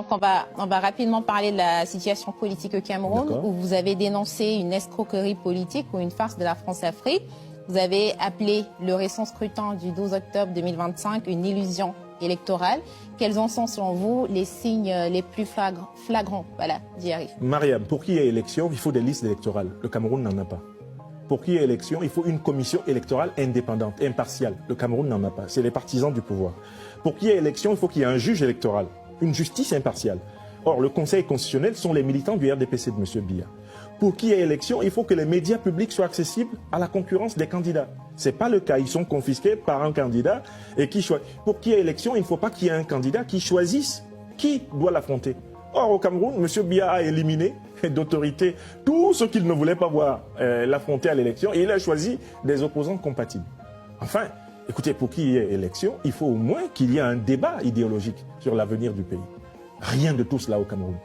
Donc on va rapidement parler de la situation politique au Cameroun, où vous avez dénoncé une escroquerie politique ou une farce de la France-Afrique. Vous avez appelé le récent scrutin du 12 octobre 2025 une illusion électorale. Quels en sont, selon vous, les signes les plus flagrants d'y arriver? Mariam, pour qu'il y ait élection, il faut des listes électorales. Le Cameroun n'en a pas. Pour qu'il y ait élection, il faut une commission électorale indépendante, impartiale. Le Cameroun n'en a pas. C'est les partisans du pouvoir. Pour qu'il y ait élection, il faut qu'il y ait un juge électoral, une justice impartiale. Or, le Conseil constitutionnel sont les militants du RDPC de M. Biya. Pour qu'il y ait élection, il faut que les médias publics soient accessibles à la concurrence des candidats. Ce n'est pas le cas. Ils sont confisqués par un candidat et qui choisit. Pour qu'il y ait élection, il ne faut pas qu'il y ait un candidat qui choisisse qui doit l'affronter. Or, au Cameroun, M. Biya a éliminé d'autorité tous ceux qu'il ne voulait pas voir l'affronter à l'élection et il a choisi des opposants compatibles. Enfin, écoutez, pour qu'il y ait élection, il faut au moins qu'il y ait un débat idéologique sur l'avenir du pays. Rien de tout cela au Cameroun.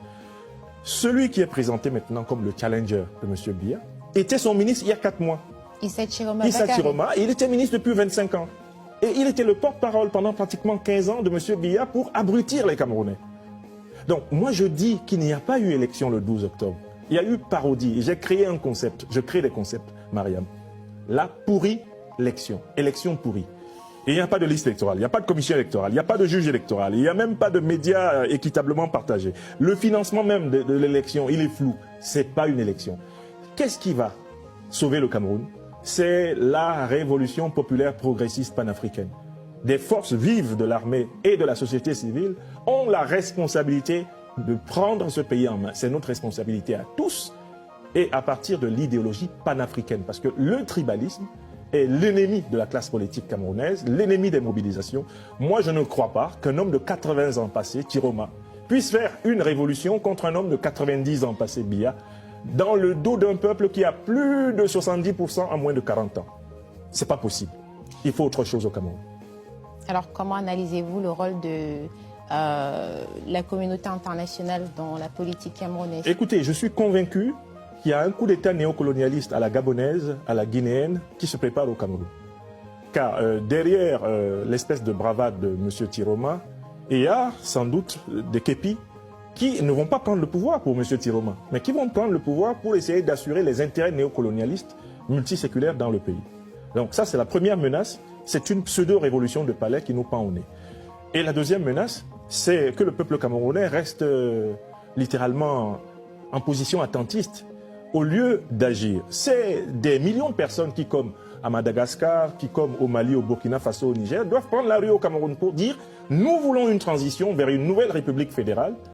Celui qui est présenté maintenant comme le challenger de M. Biya était son ministre il y a 4 mois. Issa Chiroma, il était ministre depuis 25 ans. Et il était le porte-parole pendant pratiquement 15 ans de M. Biya pour abrutir les Camerounais. Donc moi je dis qu'il n'y a pas eu élection le 12 octobre. Il y a eu parodie. J'ai créé un concept. Je crée des concepts, Mariam. La pourri-élection. Élection pourrie. Et il n'y a pas de liste électorale, il n'y a pas de commission électorale, il n'y a pas de juge électoral, il n'y a même pas de médias équitablement partagés. Le financement même de l'élection, il est flou. Ce n'est pas une élection. Qu'est-ce qui va sauver le Cameroun? C'est la révolution populaire progressiste panafricaine. Des forces vives de l'armée et de la société civile ont la responsabilité de prendre ce pays en main. C'est notre responsabilité à tous et à partir de l'idéologie panafricaine. Parce que le tribalisme est l'ennemi de la classe politique camerounaise, l'ennemi des mobilisations. Moi, je ne crois pas qu'un homme de 80 ans passé, Chiroma, puisse faire une révolution contre un homme de 90 ans passé, Biya, dans le dos d'un peuple qui a plus de 70% en moins de 40 ans. C'est pas possible. Il faut autre chose au Cameroun. Alors, comment analysez-vous le rôle de la communauté internationale dans la politique camerounaise? Écoutez, je suis convaincu qu'il y a un coup d'État néocolonialiste à la gabonaise, à la guinéenne, qui se prépare au Cameroun. Car derrière l'espèce de bravade de M. Chiroma, il y a sans doute des képis qui ne vont pas prendre le pouvoir pour M. Chiroma, mais qui vont prendre le pouvoir pour essayer d'assurer les intérêts néocolonialistes multiséculaires dans le pays. Donc ça, c'est la première menace. C'est une pseudo-révolution de palais qui nous pend au nez. Et la deuxième menace, c'est que le peuple camerounais reste littéralement en position attentiste au lieu d'agir. C'est des millions de personnes qui, comme à Madagascar, qui, comme au Mali, au Burkina Faso, au Niger, doivent prendre la rue au Cameroun pour dire « Nous voulons une transition vers une nouvelle république fédérale ».